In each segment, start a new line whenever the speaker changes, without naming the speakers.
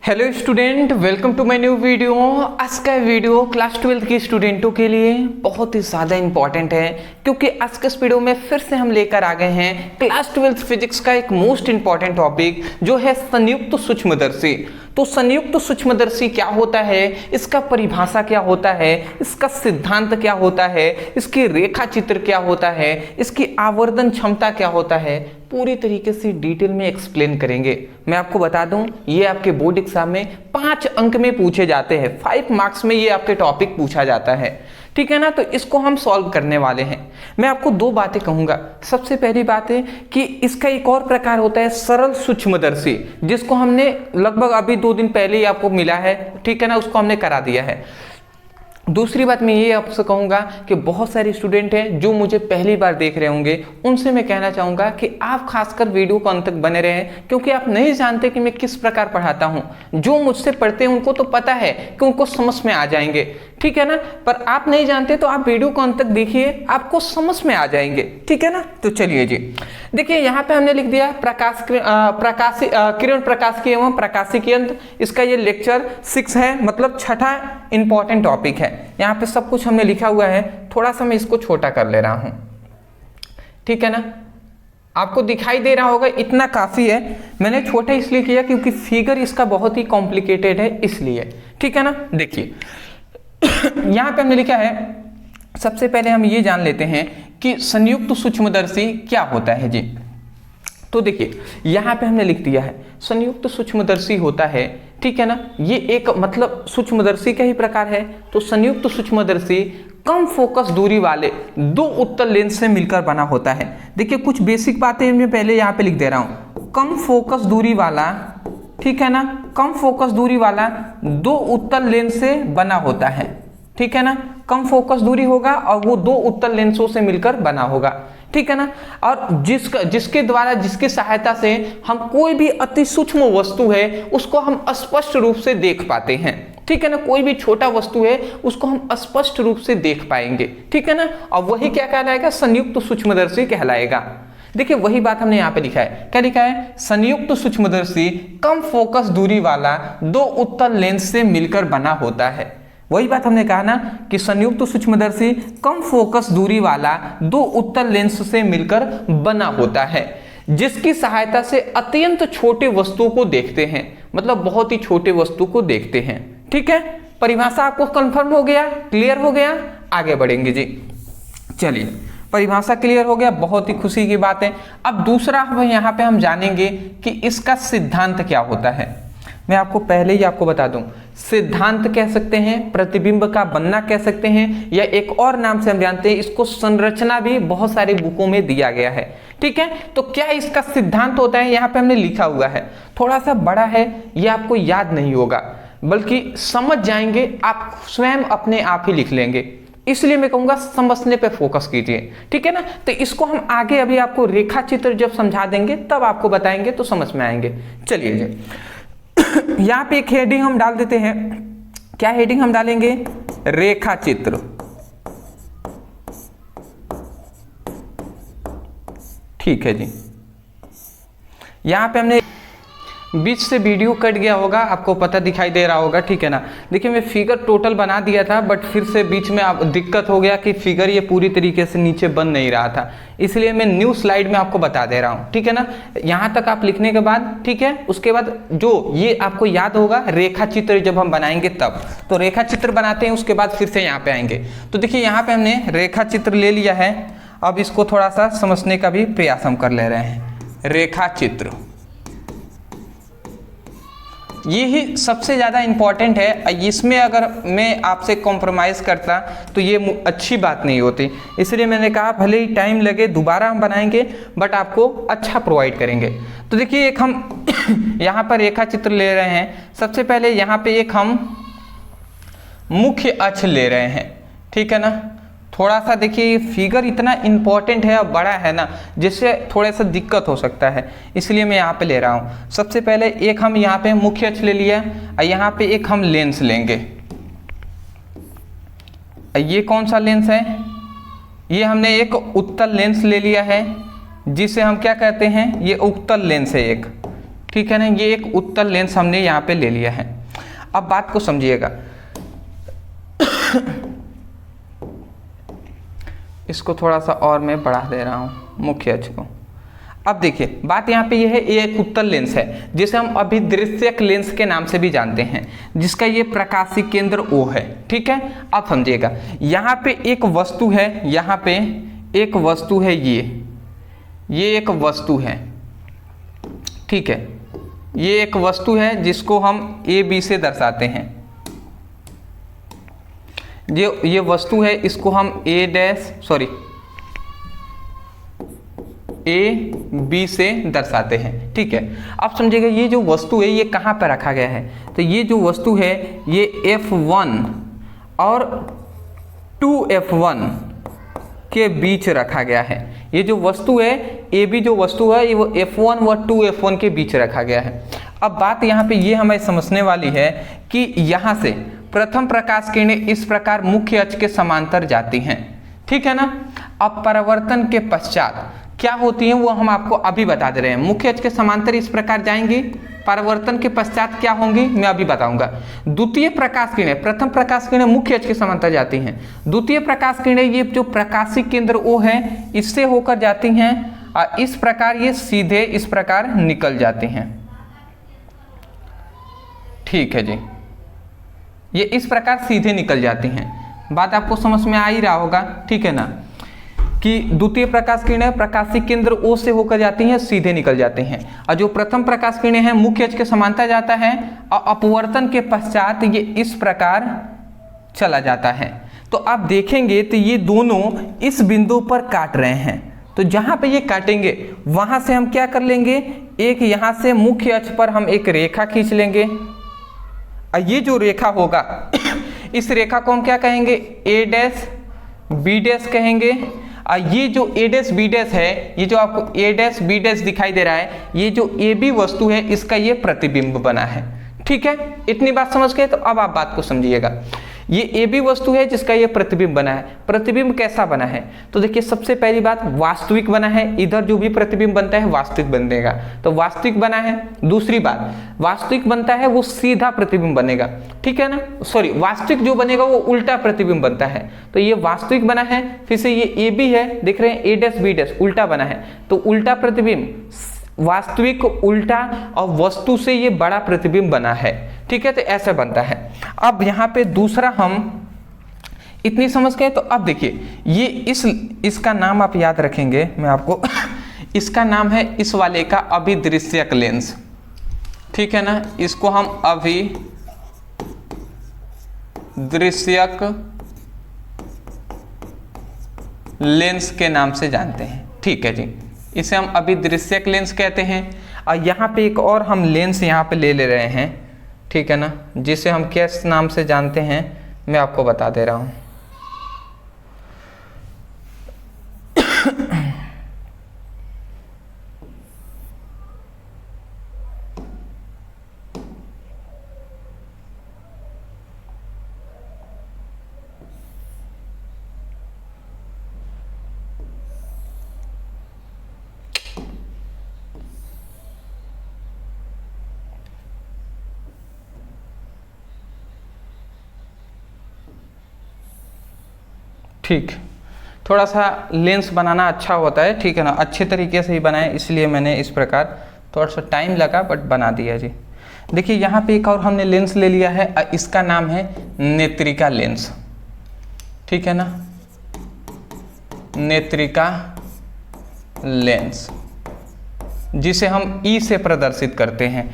Hello student, welcome to my new video. आज का video class 12 के स्टूडेंटों के लिए बहुत ही ज़्यादा इंपॉर्टेंट है, क्योंकि आज के इस वीडियो में फिर से हम लेकर आ गए हैं क्लास 12 फिजिक्स का एक मोस्ट इंपॉर्टेंट टॉपिक, जो है संयुक्त सूक्ष्मदर्शी। तो संयुक्त सूक्ष्मदर्शी क्या होता है, इसका परिभाषा क्या होता है, इसका सिद्धांत क्या होता है, इसकी रेखा चित्र क्या होता है, इसकी आवर्धन क्षमता क्या होता है, पूरी तरीके से डिटेल में एक्सप्लेन करेंगे। मैं आपको बता दूं, ये आपके बोर्ड एग्जाम में 5 अंक में पूछे जाते हैं, 5 मार्क्स में ये आपके टॉपिक पूछा जाता है, ठीक है ना। तो इसको हम सॉल्व करने वाले हैं। मैं आपको 2 बातें कहूंगा। सबसे पहली बात है कि इसका एक और प्रकार होता है सरल सूक्ष्मदर्शी, जिसको हमने लगभग अभी 2 दिन पहले ही आपको मिला है, ठीक है ना, उसको हमने करा दिया है। दूसरी बात मैं ये आपसे कहूँगा कि बहुत सारे स्टूडेंट हैं जो मुझे पहली बार देख रहे होंगे, उनसे मैं कहना चाहूँगा कि आप खासकर वीडियो को अंत तक बने रहें, क्योंकि आप नहीं जानते कि मैं किस प्रकार पढ़ाता हूँ। जो मुझसे पढ़ते हैं उनको तो पता है कि उनको समझ में आ जाएंगे, ठीक है ना, पर आप नहीं जानते तो आप वीडियो को अंत तक देखिए, आपको समझ में आ जाएंगे, ठीक है ना। तो चलिए जी, देखिए यहाँ पे हमने लिख दिया किरण प्रकाशिकी एवं प्रकाशिकी यंत्र। इसका ये लेक्चर 6 है, मतलब 6ठा इंपॉर्टेंट टॉपिक है। यहाँ पे सब कुछ हमने लिखा हुआ है, थोड़ा सा मैं इसको छोटा कर ले रहा हूं, ठीक है ना। आपको दिखाई दे रहा होगा, इतना काफी है। मैंने छोटा इसलिए किया क्योंकि फिगर इसका बहुत ही कॉम्प्लिकेटेड है, इसलिए, ठीक है ना। देखिए यहां पे हमने लिखा है, सबसे पहले हम ये जान लेते हैं कि संयुक्त सूक्ष्मदर्शी क्या होता है जी। तो देखिए यहां पे हमने लिख दिया है, संयुक्त सूक्ष्मदर्शी होता है, ठीक है ना। ये एक मतलब सूक्ष्मदर्शी का ही प्रकार है। तो संयुक्त सूक्ष्मदर्शी कम फोकस दूरी वाले 2 उत्तल लेंस से मिलकर बना होता है। देखिए कुछ बेसिक बातें मैं पहले यहाँ पे लिख दे रहा हूँ। कम फोकस दूरी वाला, ठीक है ना, कम फोकस दूरी वाला 2 उत्तल लेंस से बना होता है, ठीक है ना। कम फोकस दूरी होगा और वो 2 उत्तल लेंसों से मिलकर बना होगा, ठीक है ना। और जिसके सहायता से हम कोई भी अति सूक्ष्म वस्तु है उसको हम स्पष्ट रूप से देख पाते हैं, ठीक है ना। कोई भी छोटा वस्तु है उसको हम स्पष्ट रूप से देख पाएंगे, ठीक है ना। और वही क्या कहलाएगा, संयुक्त सूक्ष्मदर्शी कहलाएगा। देखिए वही बात हमने यहाँ पे लिखा है, क्या लिखा है, संयुक्त सूक्ष्मदर्शी कम फोकस दूरी वाला 2 उत्तल लेंस से मिलकर बना होता है। वही बात हमने कहा ना कि संयुक्त सूक्ष्मदर्शी कम फोकस दूरी वाला 2 उत्तल लेंस से मिलकर बना होता है, जिसकी सहायता से अत्यंत छोटे वस्तुओं को देखते हैं, मतलब बहुत ही छोटे वस्तु को देखते हैं, ठीक है। परिभाषा आपको कंफर्म हो गया, क्लियर हो गया, आगे बढ़ेंगे जी। चलिए परिभाषा क्लियर हो गया, बहुत ही खुशी की बात है। अब दूसरा यहाँ पे हम जानेंगे कि इसका सिद्धांत क्या होता है। मैं आपको पहले ही आपको बता दूं, सिद्धांत कह सकते हैं, प्रतिबिंब का बनना कह सकते हैं, या एक और नाम से हम जानते हैं इसको संरचना भी बहुत सारे बुकों में दिया गया है, ठीक है। तो क्या इसका सिद्धांत होता है, यहाँ पे हमने लिखा हुआ है, थोड़ा सा बड़ा है, ये आपको याद नहीं होगा, बल्कि समझ जाएंगे आप, स्वयं अपने आप ही लिख लेंगे, इसलिए मैं कहूंगा समझने पे फोकस कीजिए, ठीक है ना। तो इसको हम आगे अभी आपको रेखा चित्र जब समझा देंगे तब आपको बताएंगे तो समझ में आएंगे। चलिए जी यहाँ पे एक हेडिंग हम डाल देते हैं। क्या हेडिंग हम डालेंगे, रेखा चित्र, ठीक है जी। यहाँ पे हमने बीच से वीडियो कट गया होगा, आपको पता दिखाई दे रहा होगा, ठीक है ना। देखिए मैं फिगर टोटल बना दिया था, बट फिर से बीच में आप दिक्कत हो गया कि फिगर ये पूरी तरीके से नीचे बन नहीं रहा था, इसलिए मैं न्यू स्लाइड में आपको बता दे रहा हूँ, ठीक है ना। यहाँ तक आप लिखने के बाद, ठीक है, उसके बाद जो ये आपको याद होगा रेखा चित्र जब हम बनाएंगे तब, तो रेखा चित्र बनाते हैं, उसके बाद फिर से यहाँ पे आएंगे। तो देखिए यहाँ पे हमने रेखा चित्र ले लिया है, अब इसको थोड़ा सा समझने का भी प्रयास हम कर ले रहे हैं। रेखा चित्र ये ही सबसे ज़्यादा इम्पॉर्टेंट है, इसमें अगर मैं आपसे कॉम्प्रोमाइज़ करता तो ये अच्छी बात नहीं होती, इसलिए मैंने कहा भले ही टाइम लगे दोबारा हम बनाएंगे, बट आपको अच्छा प्रोवाइड करेंगे। तो देखिए एक हम यहाँ पर रेखा चित्र ले रहे हैं। सबसे पहले यहाँ पे एक हम मुख्य अक्ष ले रहे हैं, ठीक है ना। थोड़ा सा देखिए फिगर इतना इम्पॉर्टेंट है और बड़ा है ना, जिससे थोड़ा सा दिक्कत हो सकता है, इसलिए मैं यहाँ पे ले रहा हूँ। सबसे पहले एक हम यहाँ पे मुख्य अक्ष ले लिया और यहाँ पे एक हम लेंस लेंगे। ये कौन सा लेंस है, ये हमने एक उत्तल लेंस ले लिया है, जिसे हम क्या कहते हैं, ये उत्तल लेंस है एक, ठीक है ना, ये एक उत्तल लेंस हमने यहाँ पे ले लिया है। अब बात को समझिएगा, इसको थोड़ा सा और मैं बढ़ा दे रहा हूँ मुख्य अक्ष को। अब देखिए बात यहाँ पे ये है, ये एक उत्तल लेंस है जिसे हम अभिदृश्यक लेंस के नाम से भी जानते हैं, जिसका ये प्रकाशीय केंद्र O है। ठीक है, अब समझिएगा, यहाँ पे एक वस्तु है, यहाँ पे एक वस्तु है, ये एक वस्तु है। ठीक है, ये एक वस्तु है जिसको हम AB से दर्शाते हैं। ये वस्तु है, इसको हम AB से दर्शाते हैं। ठीक है, अब समझिएगा ये जो वस्तु है ये कहाँ पर रखा गया है, तो ये जो वस्तु है ये F1 और 2F1 के बीच रखा गया है। ये जो वस्तु है AB जो वस्तु है ये वो F1 व 2F1 के बीच रखा गया है। अब बात यहाँ पे ये हमें समझने वाली है कि यहाँ से प्रथम प्रकाश किरणें इस प्रकार मुख्य अक्ष के समांतर जाती हैं। ठीक है ना, अब परावर्तन के पश्चात क्या होती हैं वो हम आपको अभी बता दे रहे हैं। मुख्य अक्ष के समांतर इस प्रकार जाएंगी, परावर्तन के पश्चात क्या होंगी मैं अभी बताऊंगा। द्वितीय प्रकाश किरणें, प्रथम प्रकाश किरणें मुख्य अक्ष के समांतर जाती हैं। द्वितीय प्रकाश किरणें ये जो प्रकाशीय केंद्र O है इससे होकर जाती हैं और इस प्रकार ये सीधे इस प्रकार निकल जाती हैं। ठीक है जी, ये इस प्रकार सीधे निकल जाती हैं। बात आपको समझ में आ ही रहा होगा। ठीक है ना, कि द्वितीय प्रकाश किरणें प्रकाशीय केंद्र O से होकर जाती हैं, सीधे निकल जाती हैं, और जो प्रथम प्रकाश किरणें हैं मुख्य अक्ष के समांतर जाता है और अपवर्तन के पश्चात ये इस प्रकार चला जाता है। तो आप देखेंगे तो ये दोनों इस बिंदु पर काट रहे हैं, तो जहां पे ये काटेंगे वहां से हम क्या कर लेंगे, एक यहां से मुख्य अक्ष पर हम एक रेखा खींच लेंगे और ये जो रेखा होगा इस रेखा को हम क्या कहेंगे, A' B' कहेंगे। और ये जो A' B' है, ये जो आपको A' B' दिखाई दे रहा है, ये जो AB वस्तु है इसका ये प्रतिबिंब बना है। ठीक है, इतनी बात समझ गए। तो अब आप बात को समझिएगा, ये AB वस्तु है जिसका ये प्रतिबिंब बना है। प्रतिबिंब कैसा बना है, तो देखिए सबसे पहली बात वास्तविक बना है, इधर जो भी प्रतिबिंब बनता है वास्तविक बनेगा, तो वास्तविक बना है। दूसरी बात, वास्तविक बनता है वो सीधा प्रतिबिंब बनेगा। ठीक है ना, सॉरी, वास्तविक जो बनेगा वो उल्टा प्रतिबिंब बनता है, तो ये वास्तविक बना है। फिर से ये AB है, देख रहे हैं A' B' उल्टा बना है, तो उल्टा प्रतिबिंब, वास्तविक उल्टा और वस्तु से ये बड़ा प्रतिबिंब बना है। ठीक है, तो ऐसा बनता है। अब यहाँ पे दूसरा हम इतनी समझ गए। तो अब देखिए ये इसका नाम आप याद रखेंगे, मैं आपको इसका नाम है इस वाले का अभिदृश्यक लेंस। ठीक है ना, इसको हम अभिदृश्यक लेंस के नाम से जानते हैं। ठीक है जी, इसे हम अभिदृश्यक लेंस कहते हैं। और यहाँ पे एक और हम लेंस यहाँ पे ले रहे हैं, ठीक है ना, जिसे हम किस नाम से जानते हैं मैं आपको बता दे रहा हूँ। ठीक, थोड़ा सा लेंस बनाना अच्छा होता है। ठीक है ना, अच्छे तरीके से ही बनाए, इसलिए मैंने इस प्रकार, थोड़ा सा टाइम लगा बट बना दिया जी। देखिए यहाँ पे एक और हमने लेंस ले लिया है, इसका नाम है नेत्रिका लेंस। ठीक है ना, नेत्रिका लेंस, जिसे हम E से प्रदर्शित करते हैं।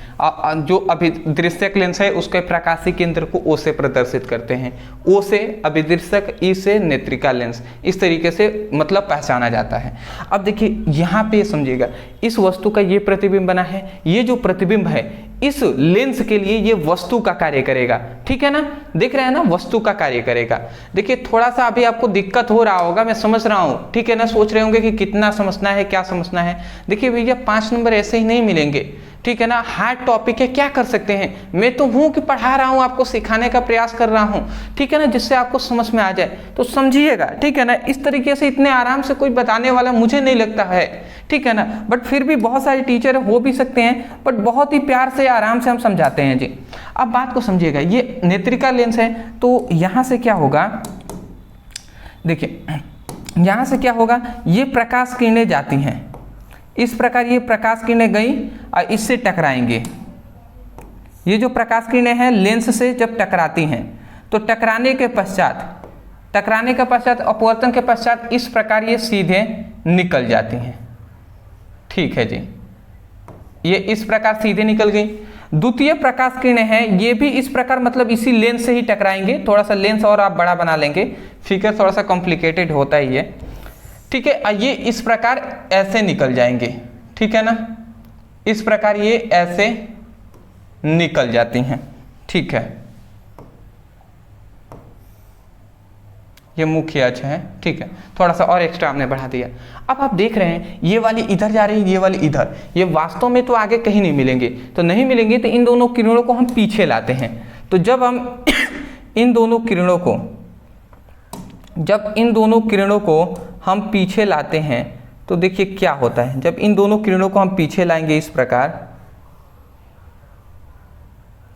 जो अभिदृश्यक लेंस है उसके प्रकाशीय केंद्र को O से प्रदर्शित करते हैं। O से अभिदृश्यक, E से नेत्रिका लेंस, इस तरीके से मतलब पहचाना जाता है। अब देखिए यहाँ पे समझिएगा, इस वस्तु का ये प्रतिबिंब बना है, ये जो प्रतिबिंब है इस लेंस के लिए ये वस्तु का कार्य करेगा। ठीक है ना, देख रहे हैं ना, वस्तु का कार्य करेगा। देखिए थोड़ा सा अभी आपको दिक्कत हो रहा होगा, मैं समझ रहा हूँ। ठीक है ना, सोच रहे होंगे कि कितना समझना है, क्या समझना है। देखिए भैया 5 नंबर ऐसे ही नहीं मिलेंगे, ठीक है ना, हार्ड टॉपिक है, क्या कर सकते हैं, मैं तो हूँ कि पढ़ा रहा हूँ, आपको सिखाने का प्रयास कर रहा हूँ, ठीक है ना, जिससे आपको समझ में आ जाए, तो समझिएगा, ठीक है ना। इस तरीके से इतने आराम से कोई बताने वाला मुझे नहीं लगता है, ठीक है ना, बट फिर भी बहुत सारे टीचर हो भी सकते हैं, बट बहुत ही प्यार से आराम से हम समझाते हैं जी। अब बात को समझिएगा, ये नेत्रिका लेंस है, तो यहाँ से क्या होगा, देखिए यहाँ से क्या होगा, ये प्रकाश किरणें जाती हैं, इस प्रकार ये प्रकाश किरणें गई और इससे टकराएंगे। ये जो प्रकाश किरणें हैं लेंस से जब टकराती हैं, तो टकराने के पश्चात अपवर्तन के पश्चात इस प्रकार ये सीधे निकल जाती हैं, ठीक है जी, ये इस प्रकार सीधे निकल गई। द्वितीय प्रकाश किरणें हैं, ये भी इस प्रकार मतलब इसी लेंस से ही टकराएंगे, थोड़ा सा लेंस और आप बड़ा बना लेंगे, फिगर थोड़ा सा कॉम्प्लिकेटेड होता ही है, ठीक है। ये इस प्रकार ऐसे निकल जाएंगे, ठीक है ना, इस प्रकार ये ऐसे निकल जाती हैं, ठीक है। ये मुख्य अक्ष है, ठीक है, थोड़ा सा और एक्स्ट्रा हमने बढ़ा दिया। अब आप देख रहे हैं ये वाली इधर जा रही है, ये वाली इधर, ये वास्तव में तो आगे कहीं नहीं मिलेंगे, तो नहीं मिलेंगे तो इन दोनों किरणों को हम पीछे लाते हैं। तो जब हम इन दोनों किरणों को हम पीछे लाते हैं, तो देखिए क्या होता है, जब इन दोनों किरणों को हम पीछे लाएंगे इस प्रकार,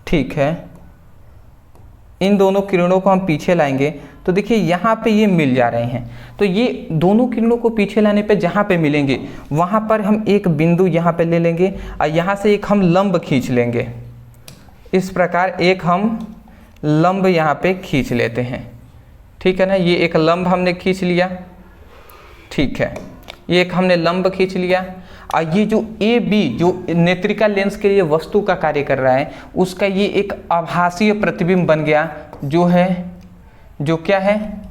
ठीक है, इन दोनों किरणों को हम पीछे लाएंगे, तो देखिए यहाँ पे ये मिल जा रहे हैं, तो ये दोनों किरणों को पीछे लाने पे जहाँ पे मिलेंगे वहाँ पर हम एक बिंदु यहाँ पे ले लेंगे और यहाँ से एक हम लंब खींच लेंगे, इस प्रकार एक हम लंब यहाँ पे खींच लेते हैं, ठीक है ना। ये एक लंब हमने खींच लिया, ठीक है, ये एक हमने लंब खींच लिया। और ये जो ए बी जो नेत्रिका लेंस के लिए वस्तु का कार्य कर रहा है, उसका ये एक आभासीय प्रतिबिंब बन गया, जो है, जो क्या है,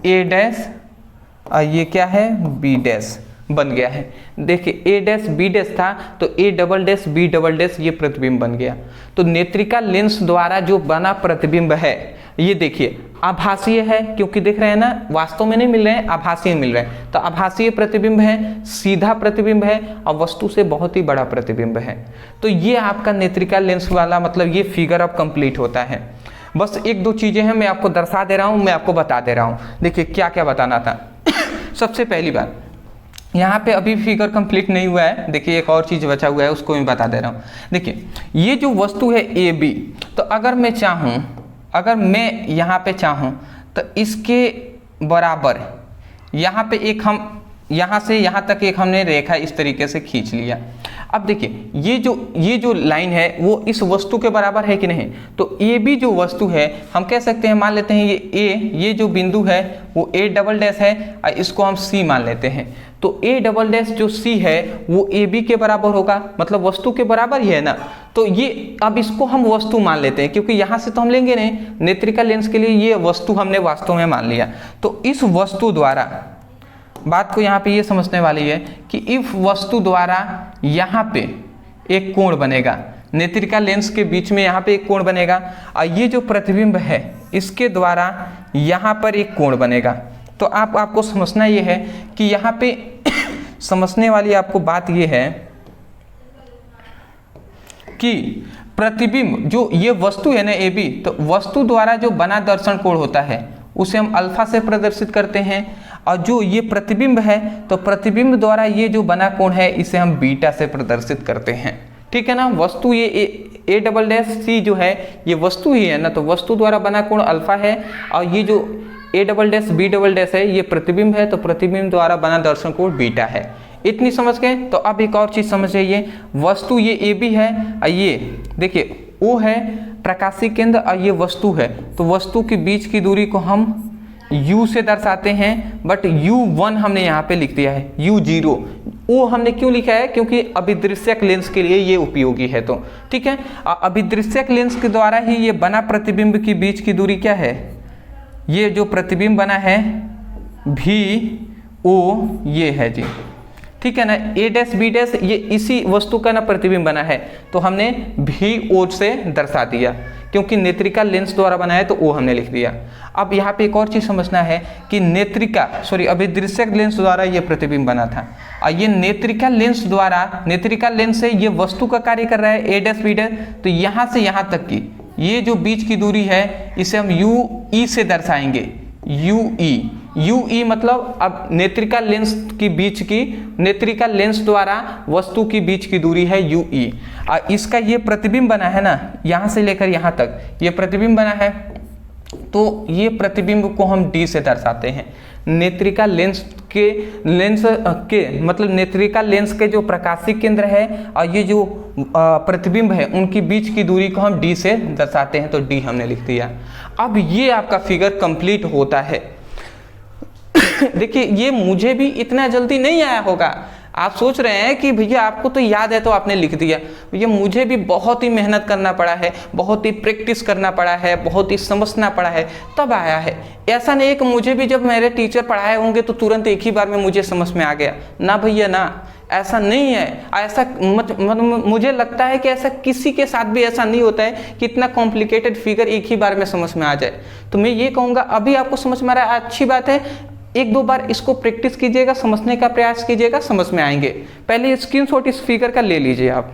ए डैश और ये क्या है, बी डैश बन गया है। देखिए ए डैश बी डैश था, तो A double dash B double dash ये प्रतिबिंब बन गया। तो नेत्रिका लेंस द्वारा जो बना प्रतिबिंब है, ये देखिए आभासीय है, क्योंकि देख रहे हैं ना, वास्तव में नहीं मिल रहे हैं, आभासीय मिल रहे हैं, तो आभासीय प्रतिबिंब है, सीधा प्रतिबिंब है और वस्तु से बहुत ही बड़ा प्रतिबिंब है। तो ये आपका नेत्रिका लेंस वाला मतलब ये फिगर अब कंप्लीट होता है। बस एक दो चीजें हैं, मैं आपको दर्शा दे रहा हूँ, मैं आपको बता दे रहा हूँ। देखिए क्या क्या बताना था। सबसे पहली बात, यहाँ पे अभी फिगर कंप्लीट नहीं हुआ है, देखिए एक और चीज़ बचा हुआ है, उसको मैं बता दे रहा हूँ। देखिए ये जो वस्तु है ए बी, तो अगर मैं चाहूँ, अगर मैं यहाँ पे चाहूँ तो इसके बराबर यहाँ पे एक हम यहाँ से यहाँ तक एक हमने रेखा इस तरीके से खींच लिया। अब देखिए ये जो लाइन है वो इस वस्तु के बराबर है कि नहीं, तो ए बी जो वस्तु है हम कह सकते हैं, मान लेते हैं ये जो बिंदु है वो ए डबल डैश है और इसको हम सी मान लेते हैं। तो ए डबल डैश जो सी है वो ए बी के बराबर होगा, मतलब वस्तु के बराबर ही है ना। तो ये अब इसको हम वस्तु मान लेते हैं, क्योंकि यहाँ से तो हम लेंगे नहीं, नेत्रिका लेंस के लिए ये वस्तु हमने वास्तव में मान लिया। तो इस वस्तु द्वारा, बात को यहाँ पे ये समझने वाली है कि इस वस्तु द्वारा यहाँ पे एक कोण बनेगा, नेत्रिका लेंस के बीच में यहाँ पे एक कोण बनेगा और ये जो प्रतिबिंब है इसके द्वारा यहाँ पर एक कोण बनेगा। तो आपको समझना ये है कि यहाँ पे समझने वाली आपको बात ये है कि प्रतिबिंब जो ये वस्तु है ना ए बी, तो वस्तु द्वारा जो बना दर्शन कोण होता है उसे हम अल्फा से प्रदर्शित करते हैं, और जो ये प्रतिबिंब है तो प्रतिबिंब द्वारा ये जो बना कोण है इसे हम बीटा से प्रदर्शित करते हैं, ठीक है ना। वस्तु ये ए डबल डैश सी जो है ये वस्तु ही है ना, तो वस्तु द्वारा बना कोण अल्फा है और ये जो A double dash B double dash है ये प्रतिबिंब है, तो प्रतिबिंब द्वारा बना दर्शन कोण बीटा है। इतनी समझ गए। तो अब एक और चीज समझ जाइए, वस्तु ये ए बी है और ये देखिए ओ है प्रकाशीय केंद्र और ये वस्तु है, तो वस्तु के बीच की दूरी को हम u से दर्शाते हैं, बट u1 हमने यहाँ पे लिख दिया है, u0 ओ हमने क्यों लिखा है, क्योंकि अभिदृश्यक लेंस के लिए ये उपयोगी है। तो ठीक है, अभिदृश्यक लेंस के द्वारा ही ये बना प्रतिबिंब के बीच की दूरी क्या है, ये जो प्रतिबिंब बना है VO ये है जी, ठीक है ना। ए डैश बी डैश ये इसी वस्तु का ना प्रतिबिंब बना है, तो हमने VO से दर्शा दिया। क्योंकि नेत्रिका लेंस द्वारा बना है तो ओ हमने लिख दिया। अब यहाँ पे एक और चीज़ समझना है कि अभिदृश्यक लेंस द्वारा ये प्रतिबिंब बना था और ये नेत्रिका लेंस से ये वस्तु का कार्य कर रहा है ए डैश बी डैश। तो यहाँ से यहाँ तक की ये जो बीच की दूरी है इसे हम यू ई से दर्शाएंगे। यू ई मतलब अब नेत्रिका लेंस द्वारा वस्तु की बीच की दूरी है यू ई। और इसका ये प्रतिबिंब बना है ना, यहाँ से लेकर यहाँ तक ये प्रतिबिंब बना है, तो ये प्रतिबिंब को हम डी से दर्शाते हैं। नेत्रिका लेंस के मतलब नेत्रिका लेंस के जो प्रकाशिक केंद्र है और ये जो प्रतिबिंब है उनकी बीच की दूरी को हम डी से दर्शाते हैं, तो डी हमने लिख दिया। अब ये आपका फिगर कंप्लीट होता है। देखिए ये मुझे भी इतना जल्दी नहीं आया होगा। आप सोच रहे हैं कि भैया आपको तो याद है तो आपने लिख दिया, भैया मुझे भी बहुत ही मेहनत करना पड़ा है, बहुत ही प्रैक्टिस करना पड़ा है, बहुत ही समझना पड़ा है, तब आया है। ऐसा नहीं है कि मुझे भी जब मेरे टीचर पढ़ाए होंगे तो तुरंत एक ही बार में मुझे समझ में आ गया, ना भैया ना, ऐसा नहीं है। ऐसा मुझे लगता है कि ऐसा किसी के साथ भी ऐसा नहीं होता है कि इतना कॉम्प्लिकेटेड फिगर एक ही बार में समझ में आ जाए। तो मैं ये कहूँगा अभी आपको समझ में आ रहा है, अच्छी बात है। एक दो बार इसको प्रैक्टिस कीजिएगा, समझने का प्रयास कीजिएगा, समझ में आएंगे। पहले स्क्रीनशॉट इस फिगर का ले लीजिए आप।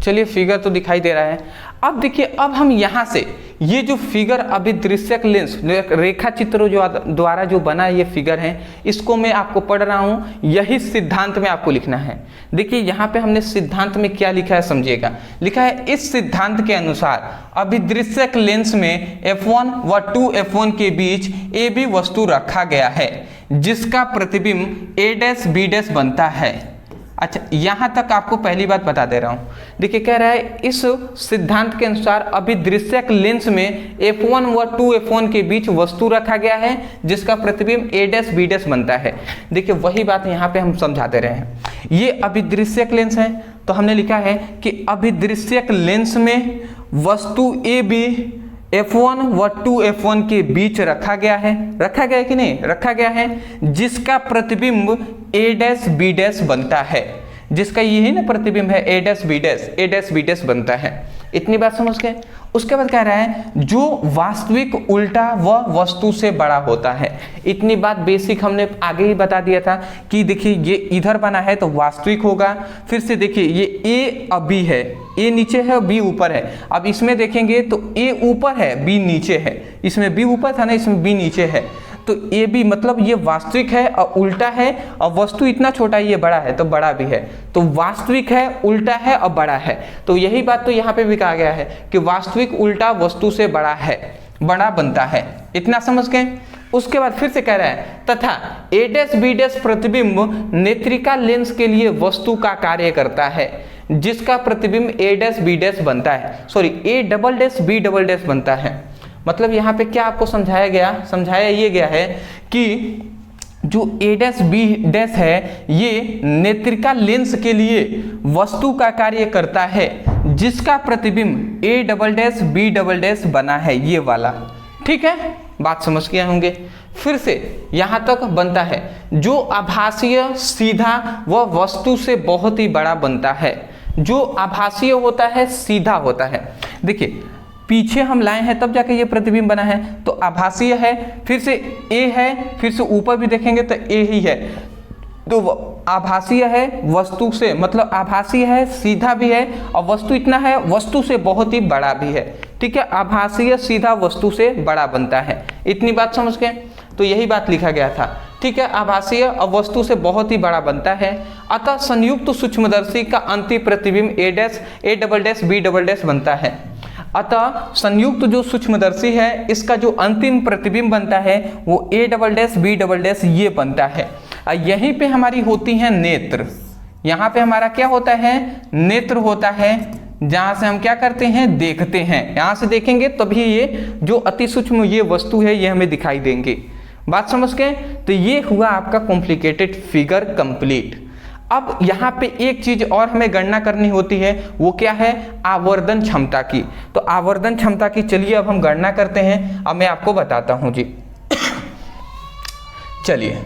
चलिए फिगर तो दिखाई दे रहा है। अब देखिए, अब हम यहाँ से ये जो फिगर अभिदृश्यक लेंस रेखा चित्रों द्वारा जो बना ये फिगर है, इसको मैं आपको पढ़ रहा हूँ, यही सिद्धांत में आपको लिखना है। देखिए यहाँ पे हमने सिद्धांत में क्या लिखा है समझिएगा। लिखा है इस सिद्धांत के अनुसार अभिदृश्यक लेंस में f1 व 2f1 के बीच ए बी वस्तु रखा गया है जिसका प्रतिबिंब ए डैश बी डैश बनता है। अच्छा, यहाँ तक आपको पहली बात बता दे रहा हूँ। देखिए कह रहा है इस सिद्धांत के अनुसार अभिदृश्यक लेंस में f1 व 2f1 के बीच वस्तु रखा गया है जिसका प्रतिबिंब a डैश b डैश बनता है। देखिए वही बात यहाँ पे हम समझा दे रहे हैं। ये अभिदृश्यक लेंस है, तो हमने लिखा है कि अभिदृश्यक लेंस में वस्तु ए बी f1 व 2f1 के बीच रखा गया है कि नहीं, रखा गया है, जिसका प्रतिबिंब a डैश b डैश बनता है। जिसका यही ना प्रतिबिंब है a डैश b डैश बनता है। इतनी बात समझ गए। उसके बाद कह रहा है जो वास्तविक उल्टा व वस्तु से बड़ा होता है। इतनी बात बेसिक हमने आगे ही बता दिया था कि देखिए ये इधर बना है तो वास्तविक होगा। फिर से देखिए ये a अब b है, a नीचे है और b ऊपर है। अब इसमें देखेंगे तो a ऊपर है b नीचे है, इसमें b ऊपर था ना, इसमें b नीचे है, तो ए बी मतलब ये वास्तविक है और उल्टा है, और वस्तु इतना छोटा है ये बड़ा है तो बड़ा भी है, तो वास्तविक है, उल्टा है और बड़ा है। तो यही बात तो यहाँ पे भी कहा गया है कि वास्तविक उल्टा वस्तु से बड़ा है, बड़ा बनता है। इतना समझ गए। उसके बाद फिर से कह रहा है तथा ए डैश बी डैश प्रतिबिंब नेत्रिका लेंस के लिए वस्तु का कार्य करता है जिसका प्रतिबिंब ए डैश बी डैश बनता है, sorry A double dash B double dash बनता है। मतलब यहाँ पे क्या आपको समझाया ये गया है कि जो ए डैश बी डैश है ये नेत्रिका लेंस के लिए वस्तु का कार्य करता है जिसका प्रतिबिंब A double dash B double dash बना है, ये वाला। ठीक है, बात समझ गए होंगे। फिर से यहाँ तक बनता है जो आभासीय सीधा व वस्तु से बहुत ही बड़ा बनता है। जो आभासीय होता है सीधा होता है। देखिए पीछे हम लाए हैं तब जाके ये प्रतिबिंब बना है, तो आभासीय है, फिर से ए है, फिर से ऊपर भी देखेंगे तो ए ही है, तो आभासीय है वस्तु से, मतलब आभासीय है, सीधा भी है, और वस्तु इतना है, वस्तु से बहुत ही बड़ा भी है। ठीक है, आभासीय सीधा वस्तु से बड़ा बनता है। इतनी बात समझ गए। तो यही बात लिखा गया था। ठीक है, आभासीय और वस्तु से बहुत ही बड़ा बनता है। अतः संयुक्त सूक्ष्मदर्शी का अंतिम प्रतिबिंब A dash A double dash B double dash बनता है। अतः संयुक्त जो सूक्ष्मदर्शी है इसका जो अंतिम प्रतिबिंब बनता है वो A double dash B double dash ये बनता है। यहीं पे हमारी होती हैं नेत्र। यहाँ पे हमारा क्या होता है, नेत्र होता है, जहाँ से हम क्या करते हैं, देखते हैं। यहाँ से देखेंगे तभी ये जो अति सूक्ष्म ये वस्तु है ये हमें दिखाई देंगे। बात समझ गए। तो ये हुआ आपका कॉम्प्लिकेटेड फिगर कंप्लीट। अब यहाँ पे एक चीज और हमें गणना करनी होती है, वो क्या है, आवर्धन क्षमता की। तो आवर्धन क्षमता की चलिए अब हम गणना करते हैं। अब मैं आपको बताता हूं जी। चलिए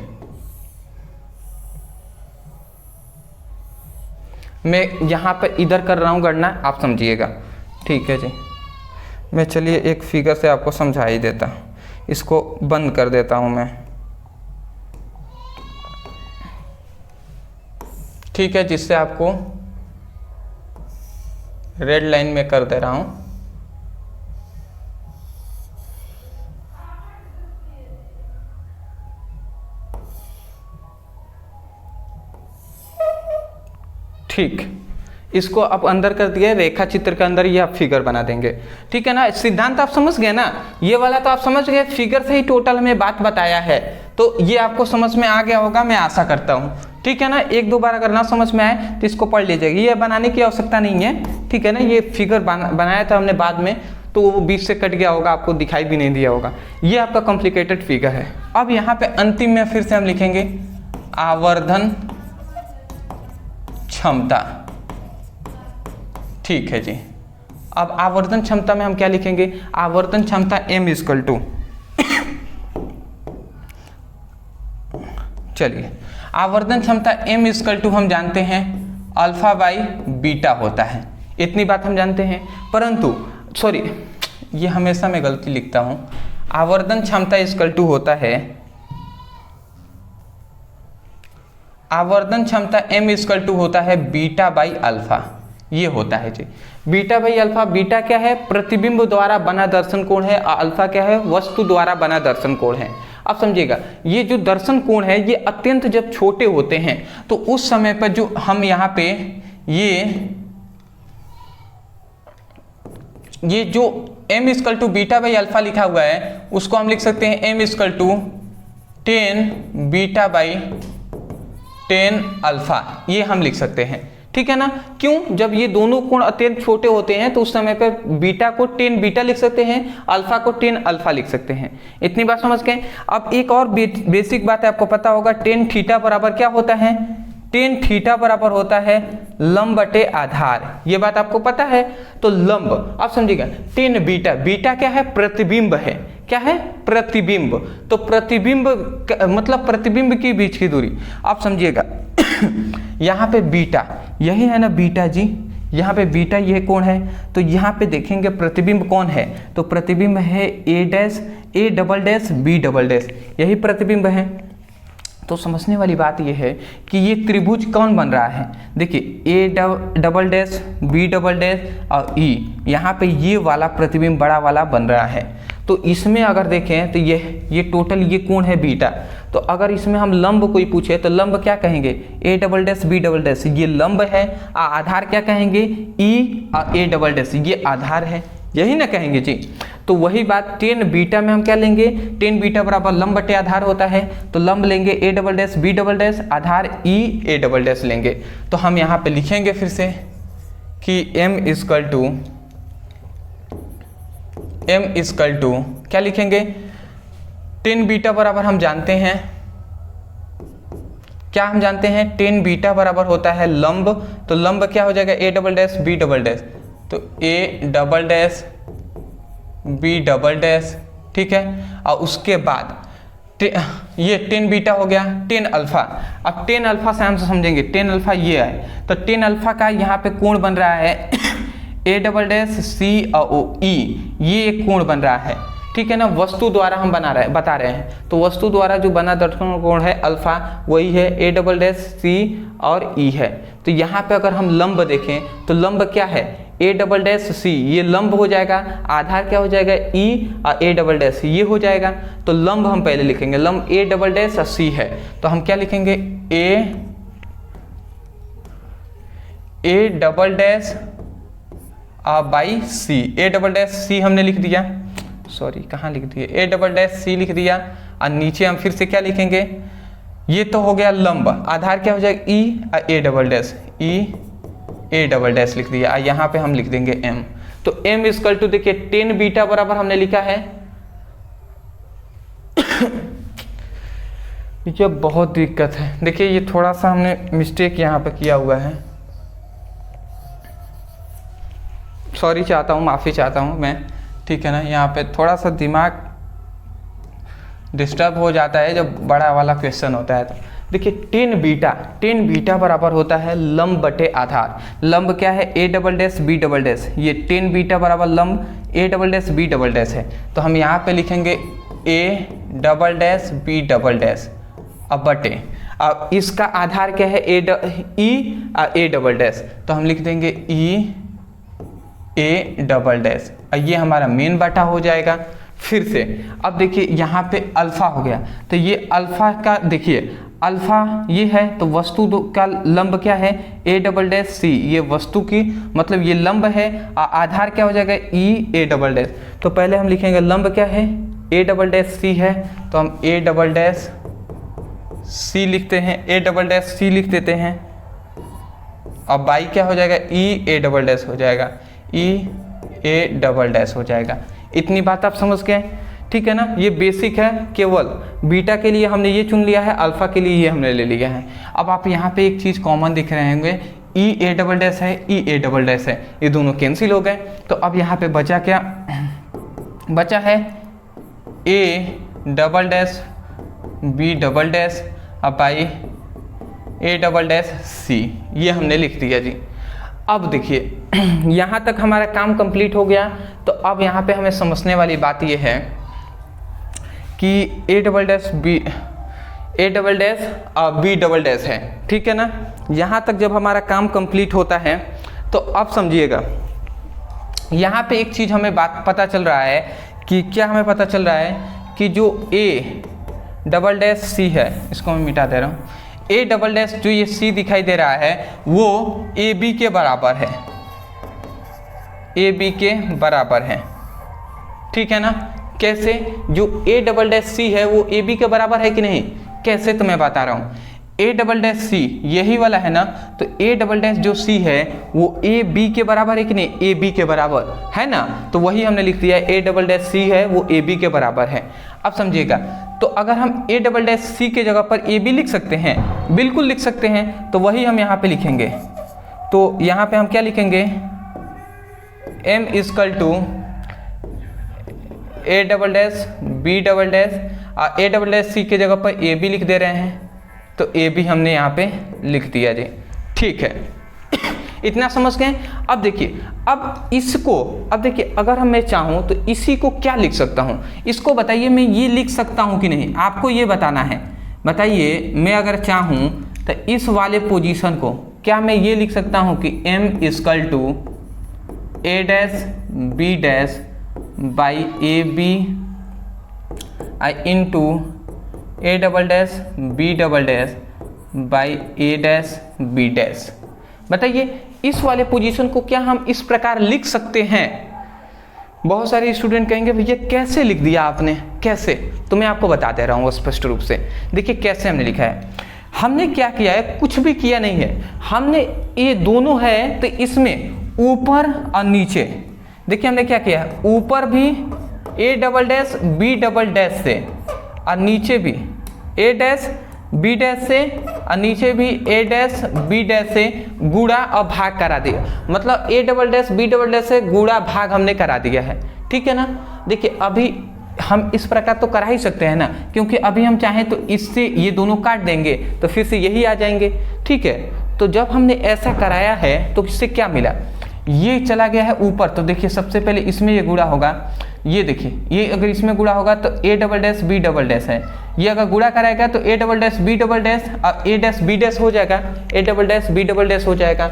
मैं यहाँ पे इधर कर रहा हूँ गणना, आप समझिएगा, ठीक है जी। मैं चलिए एक फिगर से आपको समझा ही देता, इसको बंद कर देता हूँ मैं, ठीक है, जिससे आपको रेड लाइन में कर दे रहा हूँ। ठीक, इसको आप अंदर कर दिए, रेखा चित्र के अंदर ये आप फिगर बना देंगे, ठीक है ना। सिद्धांत आप समझ गए ना, ये वाला तो आप समझ गए, फिगर से ही टोटल हमें बात बताया है, तो ये आपको समझ में आ गया होगा, मैं आशा करता हूँ, ठीक है ना। एक दो बार अगर ना समझ में आए तो इसको पढ़ लीजिएगा, ये बनाने की आवश्यकता नहीं है, ठीक है ना। ये फिगर बनाया था हमने बाद में, तो वो बीच से कट गया होगा, आपको दिखाई भी नहीं दिया होगा। ये आपका कॉम्प्लिकेटेड फिगर है। अब यहाँ पे अंतिम में फिर से हम लिखेंगे आवर्धन क्षमता, ठीक है जी। अब आवर्धन क्षमता में हम क्या लिखेंगे, आवर्धन क्षमता m इक्वल टू, चलिए आवर्धन क्षमता m इक्वल टू हम जानते हैं अल्फा बाई बीटा होता है, इतनी बात हम जानते हैं। परंतु सॉरी, ये हमेशा मैं गलती लिखता हूं, आवर्धन क्षमता इक्वल टू होता है, आवर्धन क्षमता m इक्वल टू होता है बीटा बाई अल्फा, ये होता है जी। बीटा बाई अल्फा, बीटा क्या है, प्रतिबिंब द्वारा बना दर्शन कोण है, और अल्फा क्या है, वस्तु द्वारा बना दर्शन कोण है। अब समझिएगा, ये जो दर्शन कोण है ये अत्यंत जब छोटे होते हैं तो उस समय पर जो हम यहाँ पे ये जो m equal to beta by alpha लिखा हुआ है उसको हम लिख सकते हैं m equal to 10 beta by 10 alpha, ये हम लिख सकते हैं, ठीक है ना। क्यों, जब ये दोनों कोण अत्यंत छोटे होते हैं तो उस समय पे बीटा को 10 बीटा लिख सकते हैं, अल्फा को 10 अल्फा लिख सकते हैं, इतनी बात समझ गए। अब एक और बेसिक बात है, आपको पता होगा टेन थीटा बराबर क्या होता है, टेन थीटा बराबर होता है लंब बटे आधार, ये बात आपको पता है। तो लंब, आप समझिएगा, टेन बीटा, बीटा क्या है, प्रतिबिंब है, क्या है, प्रतिबिंब, तो प्रतिबिंब मतलब प्रतिबिंब के बीच की दूरी, आप समझिएगा यहाँ पे बीटा, यही है ना बीटा जी, यहाँ पे बीटा ये कौन है, तो यहाँ पे देखेंगे प्रतिबिंब कौन है, तो प्रतिबिंब है A dash, A double dash, B double dash, यही प्रतिबिंब है। तो समझने वाली बात ये है कि ये त्रिभुज कौन बन रहा है, देखिए A double dash, B double dash और ई, यहाँ पे ये वाला प्रतिबिंब बड़ा वाला बन रहा है। तो इसमें अगर देखें तो ये टोटल ये कोण है बीटा, तो अगर इसमें हम लंब कोई पूछे तो लंब क्या कहेंगे, A double dash B double dash, ये लंब है, आधार क्या कहेंगे, ई और ए डबल डैश, ये आधार है, यही ना कहेंगे जी। तो वही बात टेन बीटा में हम क्या लेंगे, टेन बीटा बराबर लंब बटे आधार होता है, तो लंब लेंगे A double dash B double dash, आधार ई ए डबल डैश लेंगे। तो हम यहाँ पे लिखेंगे फिर से कि m इक्वल टू क्या लिखेंगे, टेन बीटा बराबर हम जानते हैं, क्या हम जानते हैं, टेन बीटा बराबर होता है लंब, तो लंब क्या हो जाएगा, A double dash B double dash, तो A double dash B double dash, ठीक है। और उसके बाद ये टेन बीटा हो गया, टेन अल्फा, अब टेन अल्फा से हम समझेंगे, टेन अल्फा ये है, तो टेन अल्फा का यहाँ पे कोण बन रहा है ए डबल डैश सी और ओ ई, ये एक कोण बन रहा है, ठीक है ना, वस्तु द्वारा हम बता रहे हैं, तो वस्तु द्वारा जो बना दर्शन कोण है अल्फा वही है ए डबल डैश सी और ई है। तो यहाँ पे अगर हम लंब देखें तो लंब क्या है, ए डबल डैश सी, ये लंब हो जाएगा, आधार क्या हो जाएगा, ई और ए डबल डैश ये हो जाएगा। तो लंब हम पहले लिखेंगे, लंब ए डबल डैश सी है, तो हम क्या लिखेंगे, A double dash by C, A double dash C हमने लिख दिया, सॉरी कहाँ लिख दिया, ए डबल डैश सी लिख दिया, और नीचे हम फिर से क्या लिखेंगे, ये तो हो गया लंब, आधार क्या हो जाएगा, ई और ए double dash, E A double dash लिख दिया, और यहाँ पे हम लिख देंगे m। तो m इक्वल टू देखिए टेन बीटा बराबर हमने लिखा है ये बहुत दिक्कत है, देखिए ये थोड़ा सा हमने मिस्टेक यहाँ पे किया हुआ है, सॉरी चाहता हूँ, माफ़ी चाहता हूँ मैं, ठीक है ना। यहाँ पे थोड़ा सा दिमाग डिस्टर्ब हो जाता है जब बड़ा वाला क्वेश्चन होता है, देखिए टेन बीटा बराबर होता है लंब बटे आधार। लंब क्या है, A double dash B double dash, ये टेन बीटा बराबर लंब A double dash B double dash है। तो हम यहाँ पे लिखेंगे A double dash B double dash, अब बटे, अब इसका आधार क्या है, ए डबल डैश, तो हम लिख देंगे ई ए डबल डैश, ये हमारा मेन बटा हो जाएगा। फिर से अब देखिए यहाँ पे अल्फा हो गया, तो ये अल्फा का देखिए अल्फा ये है, तो वस्तु का लंब क्या है, ए डबल डैश सी, ये वस्तु की मतलब ये लंब है, आधार क्या हो जाएगा ई ए डबल डैश। तो पहले हम लिखेंगे लंब क्या है, ए डबल डैश सी है, तो हम ए डबल डैश सी लिखते हैं, ए डबल डैश सी लिख देते हैं। अब बाई क्या हो जाएगा, ई ए डबल डैश हो जाएगा, ई ए डबल डैश हो जाएगा। इतनी बात आप समझ गए, ठीक है ना। ये बेसिक है, केवल बीटा के लिए हमने ये चुन लिया है, अल्फा के लिए ये हमने ले लिया है। अब आप यहाँ पे एक चीज़ कॉमन दिख रहे होंगे, ई ए डबल डैश है, ई ए डबल डैश है, ये दोनों कैंसिल हो गए। तो अब यहाँ पे बचा क्या, बचा है A double dash B double dash अब by A double dash C, ये हमने लिख दिया जी। अब देखिए यहाँ तक हमारा काम कंप्लीट हो गया। तो अब यहाँ पे हमें समझने वाली बात ये है कि A double dash B double dash है, ठीक है ना। यहाँ तक जब हमारा काम कंप्लीट होता है तो अब समझिएगा, यहाँ पे एक चीज़ हमें बात पता चल रहा है कि क्या हमें पता चल रहा है कि जो ए डबल डैश सी है, इसको मैं मिटा दे रहा हूँ, ए डबल डैश जो ये सी दिखाई दे रहा है वो ए बी के बराबर है, ए बी के बराबर है, ठीक है ना। कैसे, जो ए डबल डैश सी है वो ए बी के बराबर है कि नहीं, कैसे तो मैं बता रहा हूँ। ए डबल डैश सी यही वाला है ना, तो ए डबल डैश जो सी है वो ए बी के बराबर है कि नहीं, ए बी के बराबर है ना, तो वही हमने लिख दिया ए डबल डैश सी है वो ए बी के बराबर है। अब समझिएगा, तो अगर हम ए डबल डैश सी के जगह पर ए बी लिख सकते हैं, बिल्कुल लिख सकते हैं, तो वही हम यहाँ पे लिखेंगे। तो यहाँ पे हम क्या लिखेंगे, M equal to A double dash B double dash, A double dash C के जगह पर ए बी लिख दे रहे हैं, तो ए भी हमने यहाँ पे लिख दिया जी, ठीक है। इतना समझ गए। अब देखिए, अब इसको, अब देखिए अगर मैं चाहूँ तो इसी को क्या लिख सकता हूँ, इसको बताइए, मैं ये लिख सकता हूँ कि नहीं, आपको ये बताना है। बताइए, मैं अगर चाहूँ तो इस वाले पोजीशन को क्या मैं ये लिख सकता हूँ कि m equal to A dash B dash by A B into A double dash B double dash by A dash B dash. बताइए, इस वाले पोजीशन को क्या हम इस प्रकार लिख सकते हैं। बहुत सारे स्टूडेंट कहेंगे भैया कैसे लिख दिया आपने, कैसे, तो मैं आपको बता दे रहा हूँ स्पष्ट रूप से। देखिए कैसे हमने लिखा है, हमने क्या किया है, कुछ भी किया नहीं है, हमने ये दोनों है तो इसमें ऊपर और नीचे, देखिए हमने क्या किया है, ऊपर भी A double dash B double dash से और नीचे भी ए डैश बी डैश से और नीचे भी ए डैश बी डैश से गुणा और भाग करा दिया। मतलब A double dash B double dash से गुणा भाग हमने करा दिया है, ठीक है ना। देखिए अभी हम इस प्रकार तो करा ही सकते हैं ना, क्योंकि अभी हम चाहें तो इससे ये दोनों काट देंगे तो फिर से यही आ जाएंगे, ठीक है। तो जब हमने ऐसा कराया है तो इससे क्या मिला, ये चला गया है ऊपर, तो देखिए सबसे पहले इसमें ये गुणा होगा, ये देखिए ये अगर इसमें गुणा होगा तो A double dash B double dash है, ये अगर गुणा कराएगा तो A double dash B double dash और ए डैश बी डैश हो जाएगा, A double dash B double dash हो जाएगा,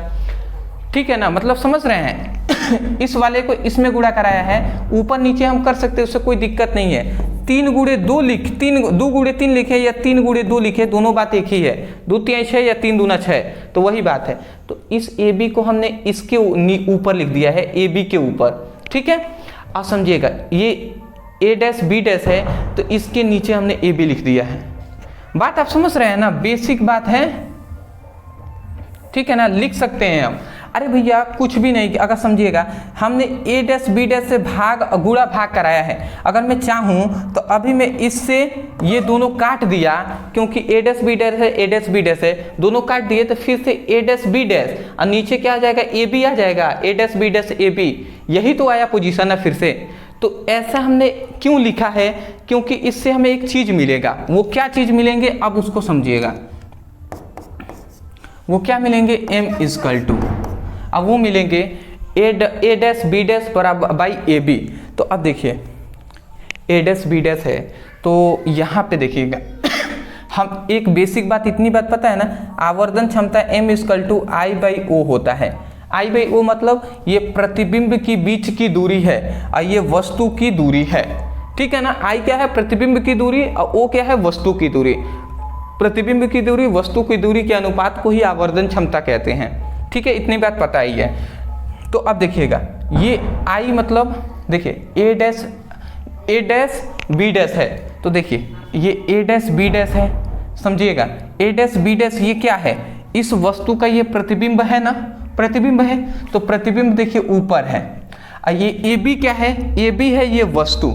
ठीक है ना। मतलब समझ रहे हैं, इस वाले को इसमें गुणा कराया है, ऊपर नीचे हम कर सकते हैं, उससे कोई दिक्कत नहीं है। 3 गुणे 2 लिख, 2 गुणे 3 लिखे या 3 गुणे 2 लिखे, दोनों बात एक ही है, 2 3 6 या 3 दूना 6, तो वही बात है। तो इस ए बी को हमने इसके ऊपर लिख दिया है, ए बी के ऊपर, ठीक है। अब समझिएगा, ये ए डैश बी डैश है तो इसके नीचे हमने ए बी लिख दिया है। बात आप समझ रहे हैं ना, बेसिक बात है, ठीक है ना, लिख सकते हैं हम। अरे भैया कुछ भी नहीं, अगर समझिएगा हमने ए डैश बी डैश से भाग गुणा भाग कराया है, अगर मैं चाहूँ तो अभी मैं इससे ये दोनों काट दिया, क्योंकि ए डैश बी डैश है, ए डैश बी डैश है, दोनों काट दिए, तो फिर से ए डैश बी डैश और नीचे क्या आ जाएगा, ए बी आ जाएगा, A dash B dash A B, यही तो आया पोजीशन है फिर से। तो ऐसा हमने क्यों लिखा है, क्योंकि इससे हमें एक चीज़ मिलेगा, वो क्या चीज़ मिलेंगे अब उसको समझिएगा, वो क्या मिलेंगे, m इजकल टू, अब वो मिलेंगे a डैश b डैश बराबर बाई ए बी। तो अब देखिए a डैश b डैश है, तो यहाँ पे देखिएगा हम एक बेसिक बात, इतनी बात पता है ना, आवर्धन क्षमता m equal to I by O होता है। आई बाई ओ मतलब ये प्रतिबिंब की बीच की दूरी है और ये वस्तु की दूरी है, ठीक है ना। आई क्या है, प्रतिबिंब की दूरी, और ओ क्या है, वस्तु की दूरी। प्रतिबिंब की दूरी वस्तु की दूरी के अनुपात को ही आवर्धन क्षमता कहते हैं, ठीक है, इतनी बात पता ही है। तो अब देखिएगा ये आई मतलब देखिए ए डैश बी डैश है, तो देखिए ये ए डैश बी डैश है, समझिएगा ए डैश बी डैश ये क्या है, इस वस्तु का ये प्रतिबिंब है ना, प्रतिबिंब है, तो प्रतिबिंब देखिए ऊपर है। और ये ए बी क्या है, ए बी है ये वस्तु।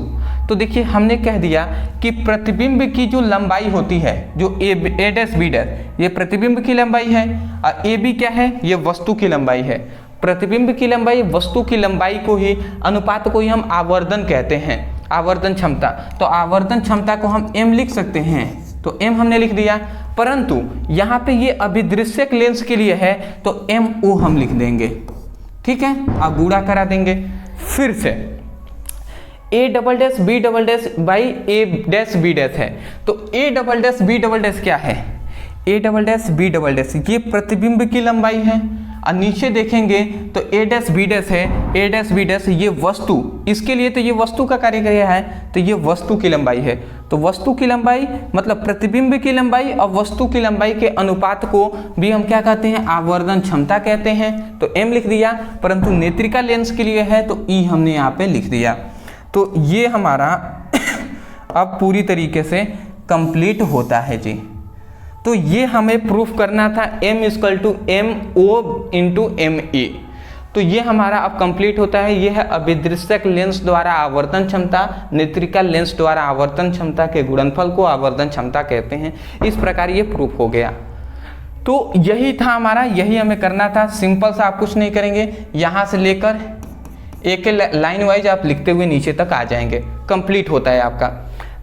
तो देखिए हमने कह दिया कि प्रतिबिंब की जो लंबाई होती है, जो ए डैश बी डैश ये प्रतिबिंब की लंबाई है, और ए बी क्या है, ये वस्तु की लंबाई है। प्रतिबिंब की लंबाई वस्तु की लंबाई को ही, अनुपात को ही हम आवर्धन कहते हैं, आवर्धन क्षमता। तो आवर्धन क्षमता को हम m लिख सकते हैं, तो m हमने लिख दिया, परंतु यहाँ पे ये अभिदृश्यक लेंस के लिए है तो MO हम लिख देंगे, ठीक है, और गुणा करा देंगे। फिर से a double dash b double dash by a dash b dash है, तो a double dash b double dash क्या है, a double dash b double dash ये प्रतिबिंब की लंबाई है, और नीचे देखेंगे तो a डैश b डैश है, a डैश b डैश ये वस्तु, इसके लिए तो ये वस्तु का कार्य क्या है, तो ये वस्तु की लंबाई है। तो वस्तु की लंबाई मतलब प्रतिबिंब की लंबाई और वस्तु की लंबाई के अनुपात को भी हम क्या कहते हैं, आवर्धन क्षमता कहते हैं। तो m लिख दिया, परंतु नेत्रिका लेंस के लिए है तो E हमने यहाँ पे लिख दिया। तो ये हमारा अब पूरी तरीके से कंप्लीट होता है जी। तो ये हमें प्रूफ करना था m equal to MO into ME। तो ये हमारा अब कंप्लीट होता है। ये है अभिदृश्यक लेंस द्वारा आवर्तन क्षमता, नेत्रिका लेंस द्वारा आवर्तन क्षमता के गुणनफल को आवर्तन क्षमता कहते हैं। इस प्रकार ये प्रूफ हो गया। तो यही था हमारा, यही हमें करना था। सिंपल सा, आप कुछ नहीं करेंगे, यहाँ से लेकर एक लाइन वाइज आप लिखते हुए नीचे तक आ जाएंगे, कंप्लीट होता है आपका।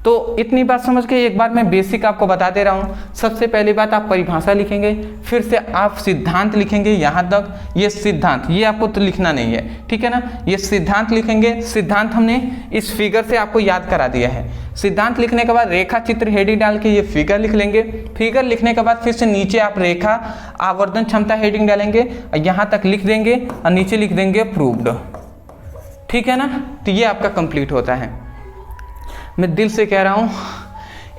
तो इतनी बात समझ के एक बार मैं बेसिक आपको बता दे रहा हूँ। सबसे पहली बात आप परिभाषा लिखेंगे, फिर से आप सिद्धांत लिखेंगे यहाँ तक। ये सिद्धांत, ये आपको तो लिखना नहीं है, ठीक है ना। ये सिद्धांत लिखेंगे। सिद्धांत हमने इस फिगर से आपको याद करा दिया है। सिद्धांत लिखने के बाद रेखा चित्र हेडिंग डाल के ये फिगर लिख लेंगे। फिगर लिखने के बाद फिर से नीचे आप रेखा आवर्धन क्षमता हेडिंग डालेंगे, यहाँ तक लिख देंगे और नीचे लिख देंगे प्रूव्ड, ठीक है ना। तो ये आपका कंप्लीट होता है। मैं दिल से कह रहा हूँ,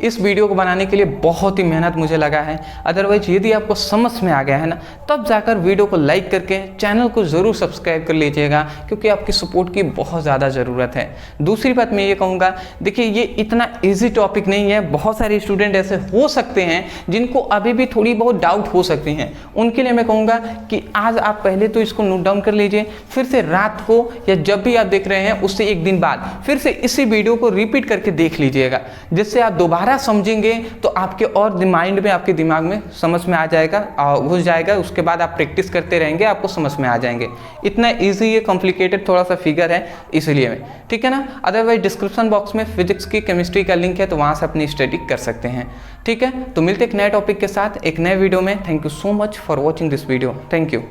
इस वीडियो को बनाने के लिए बहुत ही मेहनत मुझे लगा है। अदरवाइज यदि आपको समझ में आ गया है ना, तब जाकर वीडियो को लाइक करके चैनल को ज़रूर सब्सक्राइब कर लीजिएगा, क्योंकि आपकी सपोर्ट की बहुत ज़्यादा ज़रूरत है। दूसरी बात मैं ये कहूँगा, देखिए ये इतना इजी टॉपिक नहीं है। बहुत सारे स्टूडेंट ऐसे हो सकते हैं जिनको अभी भी थोड़ी बहुत डाउट हो सकती हैं। उनके लिए मैं कहूँगा कि आज आप पहले तो इसको नोट डाउन कर लीजिए, फिर से रात को या जब भी आप देख रहे हैं उससे एक दिन बाद फिर से इसी वीडियो को रिपीट करके देख लीजिएगा, जिससे आप दोबारा समझेंगे तो आपके और माइंड में, आपके दिमाग में समझ में आ जाएगा, घुस जाएगा। उसके बाद आप प्रैक्टिस करते रहेंगे, आपको समझ में आ जाएंगे। इतना इजी, ये कॉम्प्लिकेटेड थोड़ा सा फिगर है इसलिए में, ठीक है ना। अदरवाइज डिस्क्रिप्शन बॉक्स में फिजिक्स की, केमिस्ट्री का लिंक है, तो वहाँ से अपनी स्टडी कर सकते हैं, ठीक है। तो मिलते एक नए टॉपिक के साथ एक नए वीडियो में। Thank you so much for watching this video. Thank you.